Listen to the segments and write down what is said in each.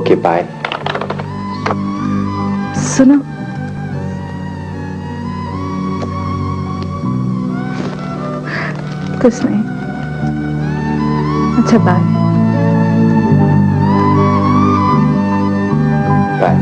कि बाय। सुनो, कुछ नहीं। अच्छा बाय। बाय।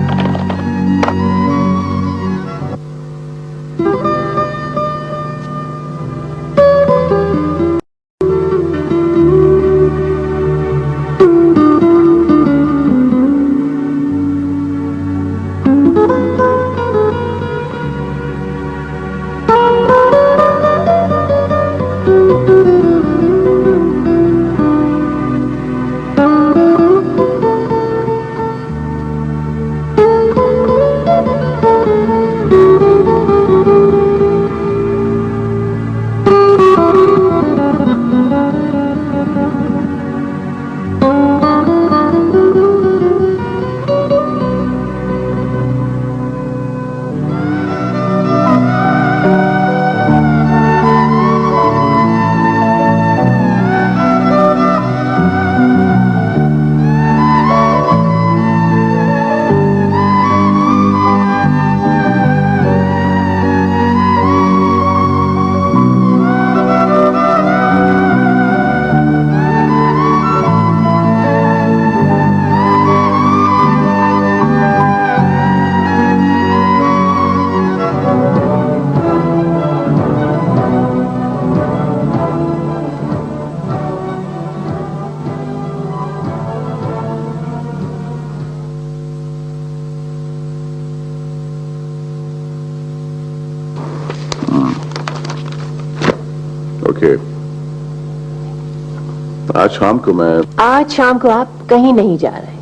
आज शाम को आप कहीं नहीं जा रहे।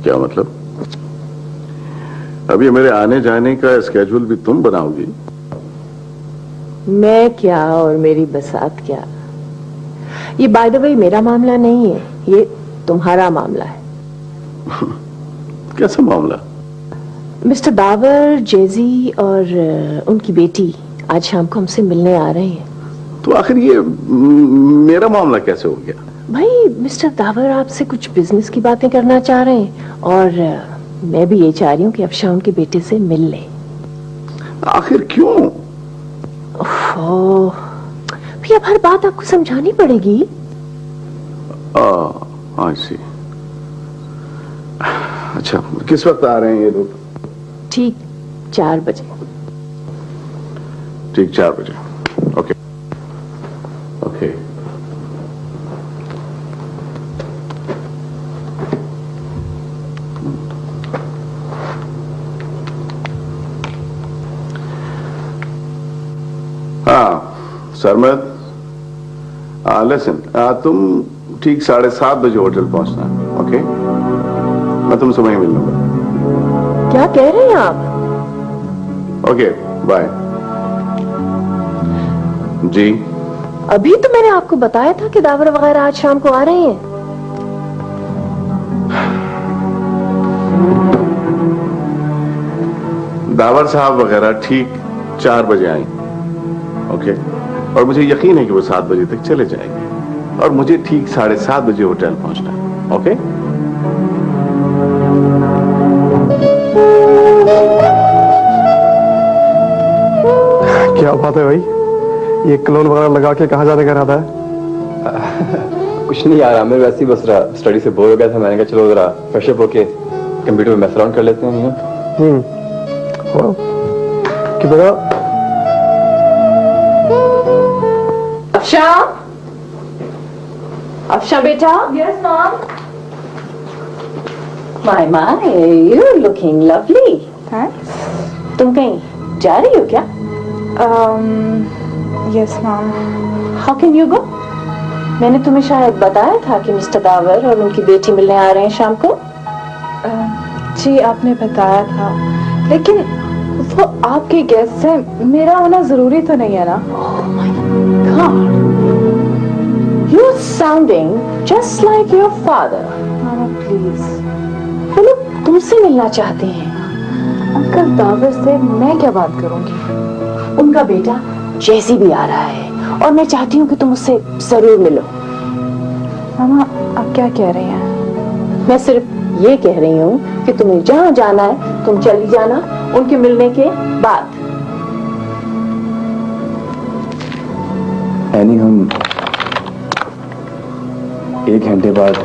क्या मतलब? अब ये मेरे आने जाने का स्केड्यूल भी तुम बनाओगी? मैं क्या और मेरी बसात क्या। ये बाय द वे मेरा मामला नहीं है, ये तुम्हारा मामला है। कैसा मामला? मिस्टर दावर, जेजी और उनकी बेटी आज शाम को हमसे मिलने आ रहे हैं। तो आखिर ये मेरा मामला कैसे हो गया? भाई मिस्टर दावर आपसे कुछ बिजनेस की बातें करना चाह रहे हैं और मैं भी ये चाह रही हूँ कि अफशां उनके बेटे से मिल ले। आखिर क्यों? भाई अब हर बात आपको समझानी पड़ेगी। आई सी। अच्छा, किस वक्त आ रहे हैं ये लोग? ठीक 4 बजे। ठीक 4 बजे। Okay okay. हाँ सरमद, लिसन, तुम ठीक 7:30 बजे होटल पहुंचना। ओके, मैं तुमसे वहीं मिल लूंगा। क्या कह रहे हैं आप? Okay bye. जी अभी तो मैंने आपको बताया था कि दावर वगैरह आज शाम को आ रहे हैं। दावर साहब वगैरह ठीक 4 बजे आएंगे। ओके, और मुझे यकीन है कि वो 7 बजे तक चले जाएंगे और मुझे ठीक 7:30 बजे होटल पहुंचना है। ओके? क्या बात है भाई, ये क्लोन वगैरह लगा के कहाँ जाने का इरादा है? कुछ नहीं यार, मैं वैसे ही बस स्टडी से बोर हो गया था। मैंने कहा चलो जरा फ्रेशअप होके कंप्यूटर में मैस अराउंड कर लेते हैं। कि बेटा अफशां बेटा। Yes mom. My you looking lovely. Thanks. तुम कहीं जा रही हो क्या? Yes mom. How can you go? मैंने तुम्हें शायद बताया था कि मिस्टर दावर और उनकी बेटी मिलने आ रहे हैं शाम को। जी आपने बताया था, लेकिन वो आपके गेस्ट हैं, मेरा होना जरूरी तो नहीं है ना? Oh my God, you're sounding just like your father. Mama please. वो लोग तुमसे मिलना चाहते हैं। अंकल दावर से मैं क्या बात करूंगी? उनका बेटा जैसी भी आ रहा है और मैं चाहती हूँ कि तुम उससे जरूर मिलो। मामा आप क्या कह रही हैं? मैं सिर्फ ये कह रही हूँ कि तुम्हें जहाँ जाना है तुम चली जाना उनके मिलने के बाद। एनी, हम 1 घंटे बाद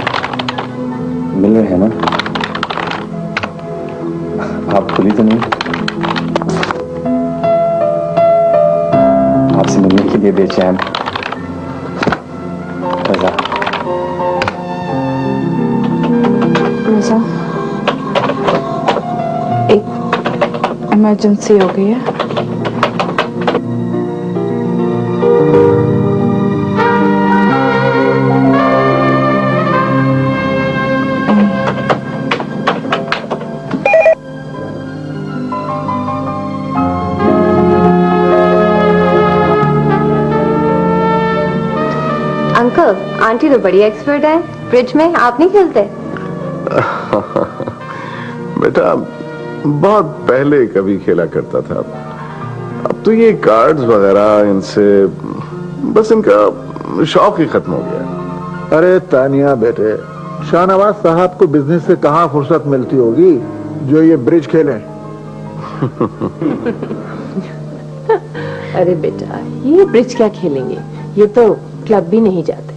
मिल रहे हैं ना? आप खुली तो नहीं? आपसे मिलने के लिए बेचैन रजा। रजा, एक इमरजेंसी हो गई है। अंकल, आंटी तो बड़ी एक्सपर्ट है ब्रिज में, आप नहीं खेलते? बेटा बहुत पहले कभी खेला करता था, अब तो ये कार्ड्स वगैरह इनसे बस इनका शौक ही खत्म हो गया। अरे तानिया बेटे, शाहनवाज साहब को बिजनेस से कहाँ फुर्सत मिलती होगी जो ये ब्रिज खेलें। अरे बेटा, ये ब्रिज क्या खेलेंगे, ये तो क्लब भी नहीं जाते।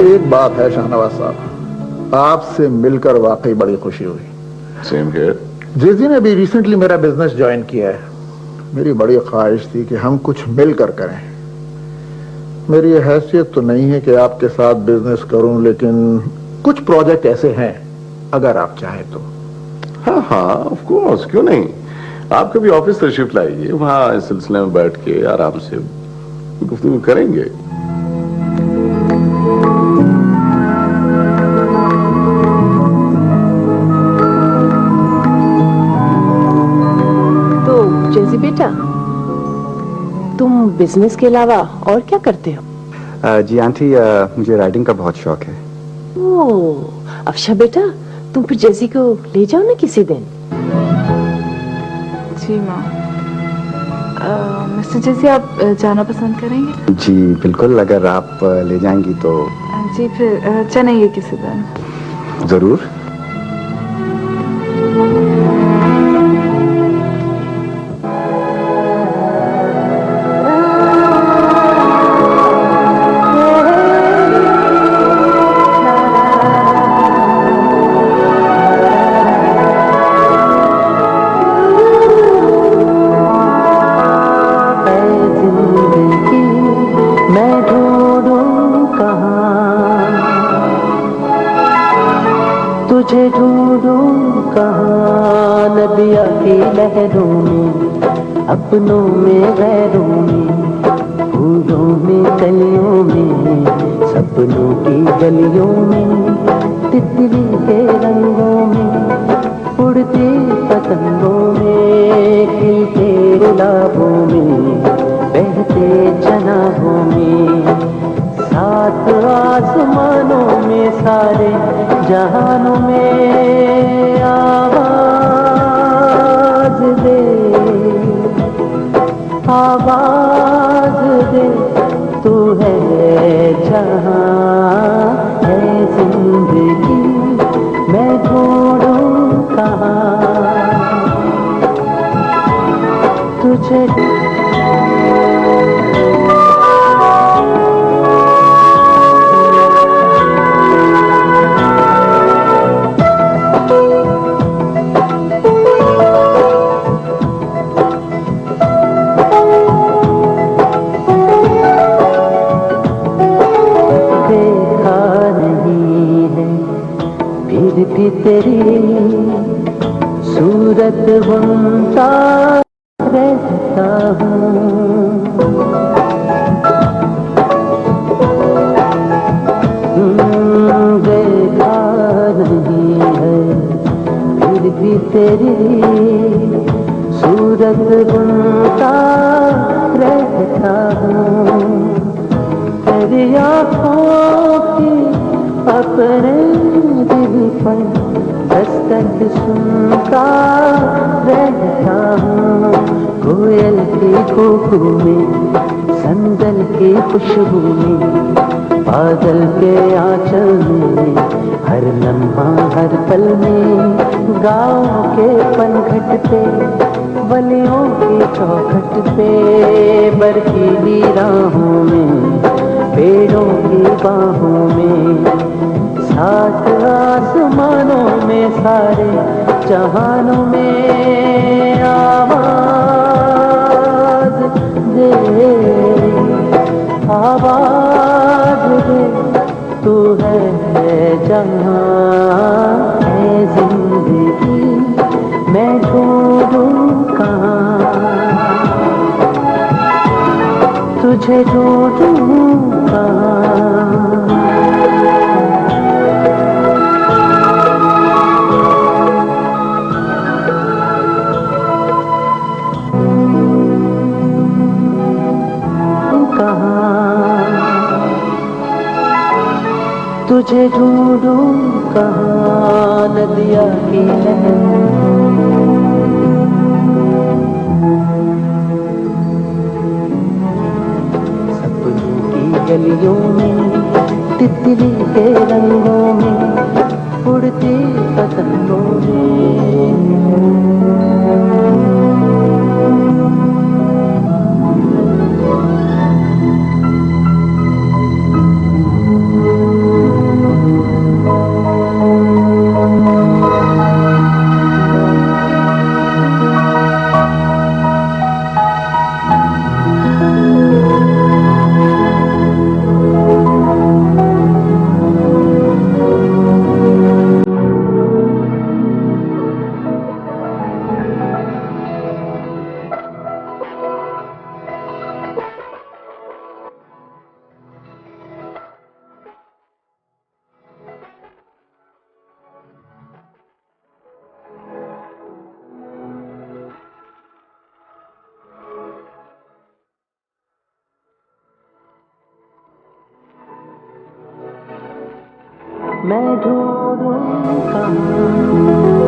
एक बात है शाहनवाज साहब, आपसे मिलकर वाकई बड़ी खुशी हुई। Same here. जेजी ने भी रिसेंटली मेरा बिजनेस ज्वाइन किया है। मेरी बड़ी ख्वाहिश थी कि हम कुछ मिलकर करें। मेरी ये हैसियत तो नहीं है कि आपके साथ बिजनेस करूं, लेकिन कुछ प्रोजेक्ट ऐसे हैं अगर आप चाहें तो। हाँ हाँ, ऑफ कोर्स, क्यों नहीं। आप कभी ऑफिस तशरीफ लाइए, वहां इस सिलसिले में बैठ के आराम से गुफ्तगू करेंगे। जैसी बेटा, तुम बिजनेस के अलावा और क्या करते हो? जी आंटी, मुझे राइडिंग का बहुत शौक है। ओह, अफशा बेटा, तुम फिर जैसी को ले जाओ ना किसी दिन। जी माँ। मिस्टर जैसी, आप जाना पसंद करेंगे? जी बिल्कुल, अगर आप ले जाएंगी तो। जी फिर चलेंगे किसी दिन। जरूर। तुझे ढूंढूं कहाँ नदिया की लहरों में, अपनों में गैरों में, फूलों में कलियों में, सपनों की गलियों में, तितली के रंगों में, उड़ती पतंगों में, खिलते गुलाबों में, बहते जनाबों में, सात आसमानों में, सारे जहानों में आवाज दे, आवाज दे, तू है जहां है जिंदगी, मैं ढूंढूं कहाँ तुझे। भी तेरी सूरत बनता रहता हूँ, देखा नहीं है, फिर भी तेरी सूरत बुनता रहता हूँ। तेरी आँखों की अपने दिल पर दस्तक सुनता रहता हूँ। कोयल की कूकू में, संदल की खुशबू में, बादल के आंचल में, हर लम्हा हर पल में, गाँव के पनघट पे, बलियों की चौखट पे, बर्फीली राहों में, पेड़ों की बाहों में, सात आसमानों में, सारे जहानों में आवाज दे तू है जहाँ है जिंदगी, मैं ढूंढूं कहाँ, तुझे ढूंढूं कहाँ। तुझे ढूंढूं कहाँ, नदिया की लहर, सपनों की गलियों में, तितली के रंगों में, उड़ती पतंगों में। मैं ढूंढूं कहाँ।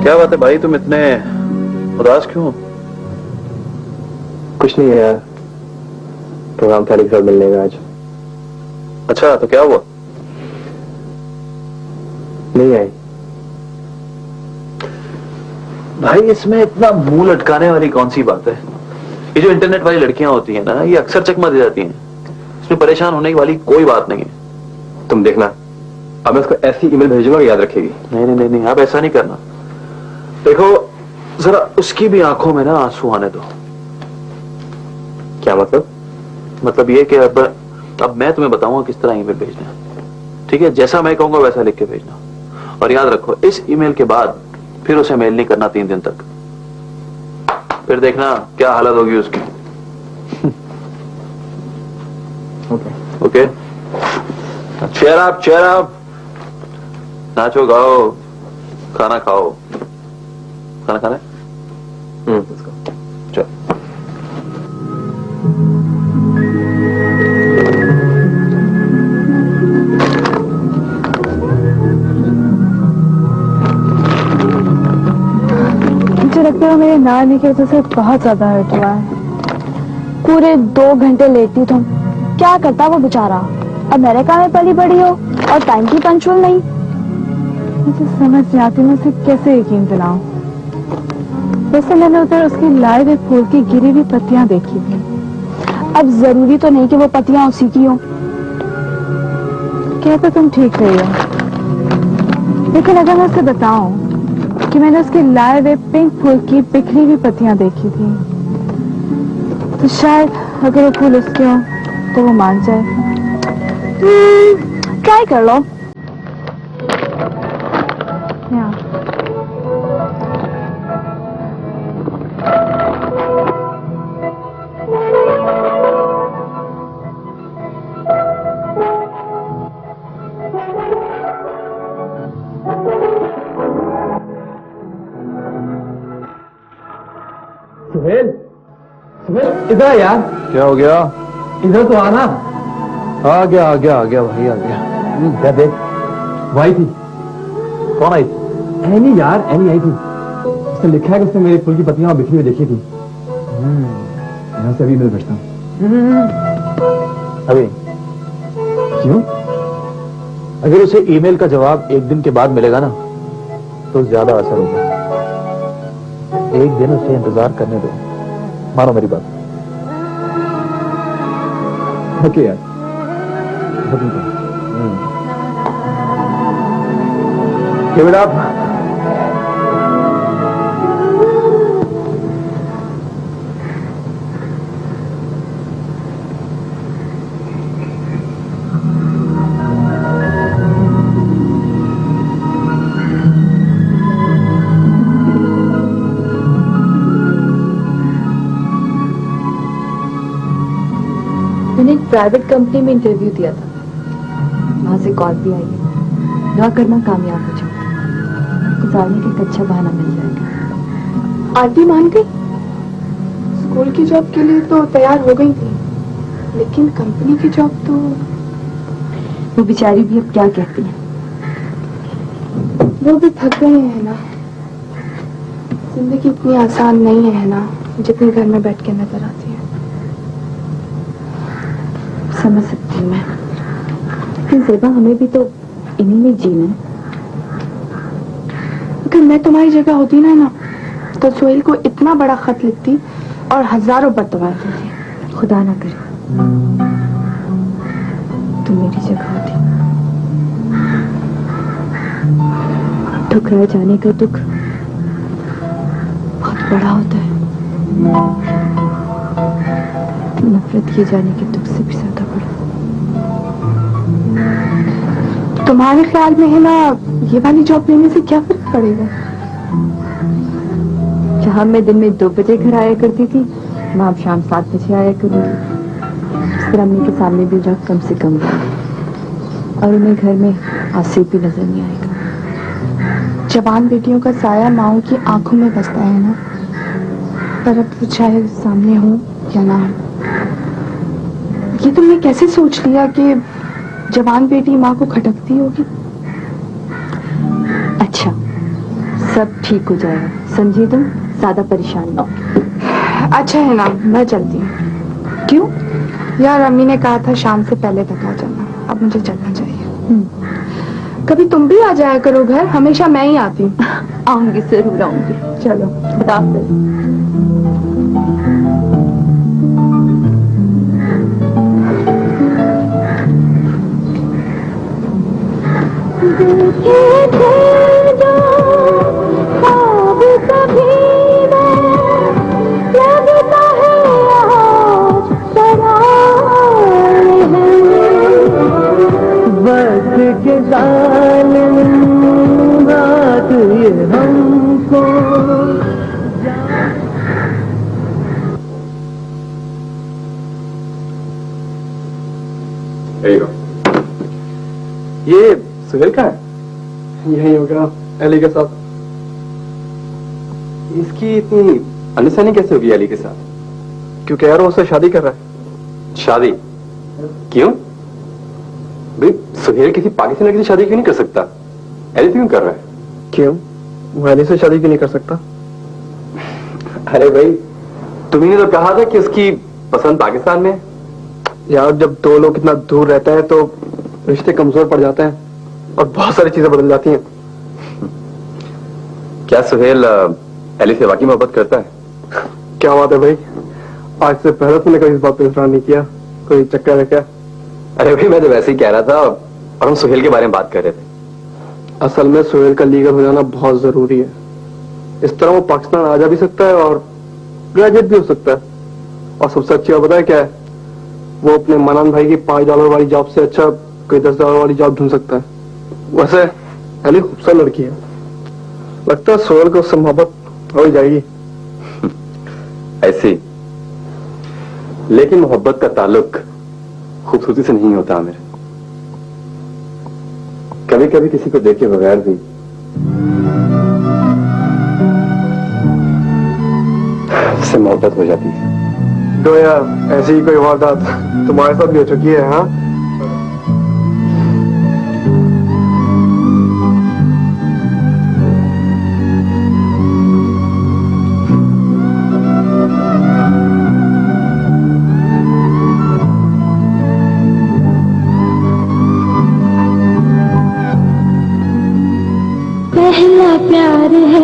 क्या बात है भाई, तुम इतने उदास क्यों हो? कुछ नहीं है यार, प्रोग्राम था साथ मिलने का आज। अच्छा, तो क्या हुआ? नहीं आई। भाई इसमें इतना मुंह लटकाने वाली कौन सी बात है? ये जो इंटरनेट वाली लड़कियां होती हैं ना, ये अक्सर चकमा दे जाती हैं। इसमें परेशान होने वाली कोई बात नहीं है। तुम देखना, अब मैं उसको ऐसी ईमेल भेजूंगा कि याद रखेगी। नहीं नहीं नहीं नहीं, आप ऐसा नहीं करना। देखो जरा उसकी भी आंखों में ना आंसू आने दो। क्या मतलब? मतलब ये कि अब मैं तुम्हें बताऊंगा किस तरह ईमेल भेजना है। ठीक है, जैसा मैं कहूंगा वैसा लिख के भेजना। और याद रखो, इस ईमेल के बाद फिर उसे मेल नहीं करना 3 दिन तक। फिर देखना क्या हालत होगी उसकी। ओके, चेयर अप, नाचो गाओ, खाना खाओ। खाना खाना है? चलो। मुझे लगता है मेरे ना आने की वजह से बहुत ज्यादा हर्ट हुआ है। पूरे 2 घंटे लेट थी तुम। क्या करता वो बेचारा, अमेरिका में पली बड़ी हो और टाइम की पंचुअल नहीं। मुझे समझ नहीं आती मैं उसे कैसे यकीन दिलाऊं। वैसे मैंने उधर उसकी लाए हुए फूल की गिरी हुई पत्तियां देखी थी। अब जरूरी तो नहीं कि वो पत्तियां उसी की हो। क्या तो तुम ठीक रही हो, लेकिन अगर मैं उसे बताऊं कि मैंने उसके लाए हुए पिंक फूल की बिखरी हुई पत्तियां देखी थी, तो शायद अगर वो फूल उसके हो तो वो मान जाए। ट्राई कर लो। सुहेल, सुहेल इधर आ यार। क्या हो गया? इधर तो आना। आ गया भाई आ गया। क्या देख, वो आई थी। कौन आई थी? एनी यार, एनी आई थी। उसने लिखा है कि उसने मेरी फूल की पत्तियां बिखरी हुई देखी थी। यहाँ से अभी मिल बैठता हूँ। अभी क्यों? अगर उसे ईमेल का जवाब 1 दिन के बाद मिलेगा ना, तो ज्यादा असर होगा। 1 दिन उसे इंतजार करने दो, मानो मेरी बात। ओके यार। Give it up. मैंने एक प्राइवेट कंपनी में इंटरव्यू दिया था, वहां से कॉल भी आई है। दुआ करना कामयाब हो जाए, गुजारने का एक अच्छा बहाना मिल जाएगा। आंटी मान गई। स्कूल की जॉब के लिए तो तैयार हो गई थी, लेकिन कंपनी की जॉब तो वो बेचारी भी अब क्या कहती है। वो भी थक गए हैं ना। जिंदगी इतनी आसान नहीं है ना जितनी घर में बैठ के नजर आती है। समझ सकती हूँ मैं, लेकिन ज़ेबा हमें भी तो इन्हीं में जीना है। अगर मैं तुम्हारी जगह होती ना तो सोहेल को इतना बड़ा खत लिखती और हजारों बददुआएं देती। खुदा ना करे तुम मेरी जगह होती। ठुकराए जाने का दुख बहुत बड़ा होता है, नफरत किए जाने के दुख से भी ज्यादा बड़ा। तुम्हारे ख्याल में है ना, ये वाली जॉब लेने से क्या फर्क पड़ेगा? जहाँ मैं दिन में 2 बजे घर आया करती थी, वहाँ शाम 7 बजे आया करूँगी। फिर अम्मी के सामने भी जॉब कम से कम और उन्हें घर में आसिफ भी नजर नहीं आएगा। जवान बेटियों का साया माओ की आंखों में बसता है ना, पर अब वो चाहे सामने हो या ना हो। ये तुमने कैसे सोच लिया कि जवान बेटी माँ को खटकती होगी? अच्छा, सब ठीक हो जाएगा, समझी तुम? ज्यादा परेशान ना हो। अच्छा है ना, मैं चलती हूँ। क्यों? यार अम्मी ने कहा था शाम से पहले तक आ जाना, अब मुझे चलना चाहिए। कभी तुम भी आ जाया करो घर, हमेशा मैं ही आती हूँ। आऊंगी, जरूर आऊंगी। चलो, खुदा हाफिज। वक्त के जालिम रात ये हमको ये सुहेल का है? यही होगा, अली के साथ। इसकी इतनी अनसानी कैसे होगी अली के साथ? क्योंकि यार वो उससे शादी कर रहा है। शादी? क्यों भाई? सुहेल किसी पाकिस्तानी लड़की से शादी क्यों नहीं कर सकता? अली क्यों कर रहा है? क्यों? वो अली से शादी क्यों नहीं कर सकता? अरे भाई, तुम्ही तो कहा था कि उसकी पसंद पाकिस्तान में। यार जब दो लोग इतना दूर रहते हैं तो रिश्ते कमजोर पड़ जाते हैं और बहुत सारी चीजें बदल जाती हैं। क्या सुहेल अली से वाकई मोहब्बत करता है? क्या बात है भाई, आज से पहले तुमने कभी इस बात पर इजहार नहीं किया। कोई चक्कर है क्या? अरे भाई मैं तो वैसे ही कह रहा था और हम सुहेल के बारे में बात कर रहे थे। असल में सुहेल का लीगल हो जाना बहुत जरूरी है। इस तरह वो पाकिस्तान आ जा भी सकता है और ग्रेजुएट भी हो सकता है। और सबसे अच्छी बात पता है क्या है? वो अपने मनान भाई की $5 वाली जॉब से अच्छा कोई $10 वाली जॉब ढूंढ सकता है। वैसे अली खूबसूरत लड़की है, लगता है सोहेल को उससे मोहब्बत हो ही जाएगी। ऐसी, लेकिन मोहब्बत का ताल्लुक खूबसूरती से नहीं होता मेरे। कभी कभी किसी को देखे बगैर भी उससे मोहब्बत हो जाती है। तो यार ऐसी ही कोई वारदात तुम्हारे साथ भी हो चुकी है? हाँ, पहला प्यार है।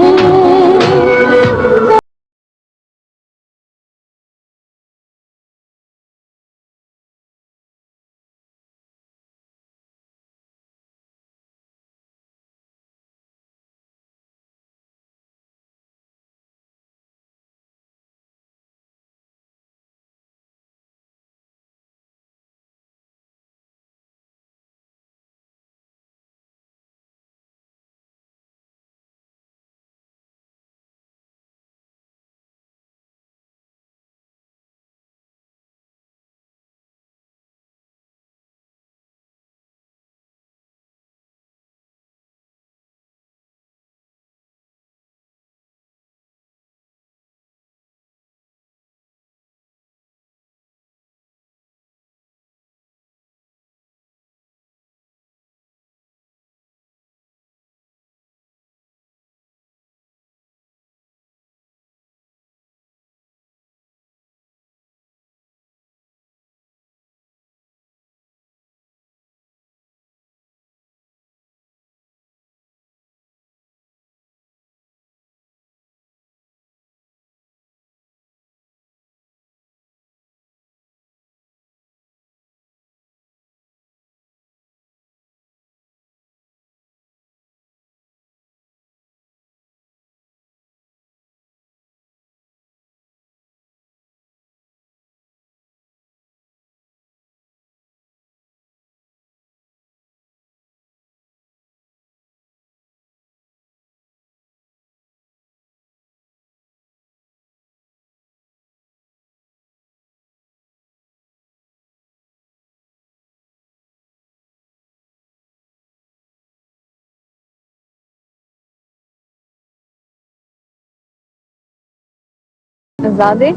Azadi?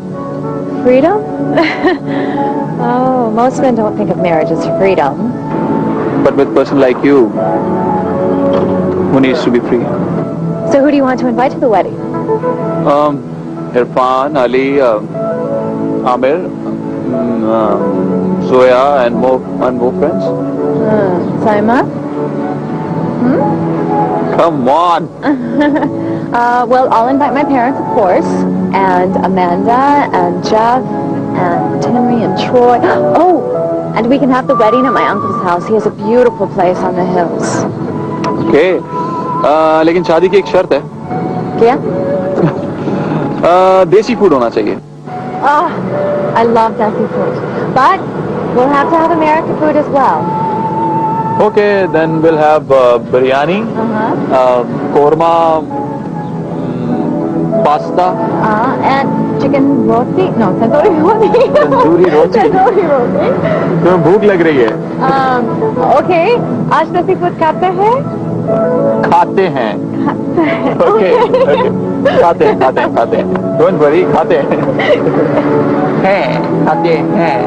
Freedom? Oh, most men don't think of marriage as freedom. But with a person like you, who needs to be free? So who do you want to invite to the wedding? Irfan, Ali, Amir, Zoya, and more friends. Saima? Come on. Well, I'll invite my parents, of course, and Amanda, and Jeff, and Henry, and Troy. Oh, and we can have the wedding at my uncle's house. He has a beautiful place on the hills. Okay. लेकिन शादी की एक शर्त है. क्या? देसी food होना चाहिए. Oh, I love desi food. But we'll have to have American food as well. Okay, then we'll have biryani, korma, pasta, And chicken roti. No, tandoori roti. Tandoori roti. Tandoori roti. तुम्हें भूख लग रही है? Okay. आज desi food खाते हैं? खाते हैं. Okay. खाते हैं. Don't worry, खाते हैं. खाते हैं.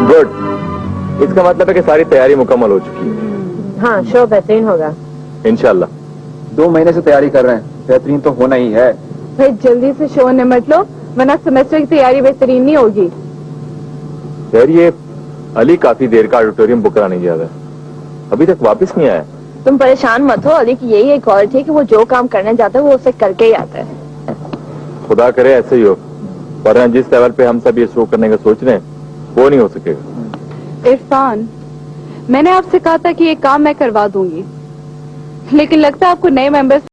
गुड. इसका मतलब है कि सारी तैयारी मुकम्मल हो चुकी है. हाँ, शो बेहतरीन होगा. इंशाल्लाह. 2 महीने से तैयारी कर रहे हैं. बेहतरीन तो होना ही है. भाई जल्दी से शो निमट लो, वरना सेमेस्टर की तैयारी बेहतरीन नहीं होगी. यार ये अली काफी देर का ऑडिटोरियम बुक कराने गया था, अभी तक वापस नहीं आया. तुम परेशान मत हो, अली की यही एक क्वालिटी है कि वो जो काम करने जाता है वो उसे करके ही आता है. खुदा करे ऐसे ही हो, वरना जिस लेवल पे हम सब ये शो करने का सोच रहे हैं वो नहीं हो सकेगा. इरफान, मैंने आपसे कहा था कि ये काम मैं करवा दूंगी, लेकिन लगता है आपको नए मेंबर्स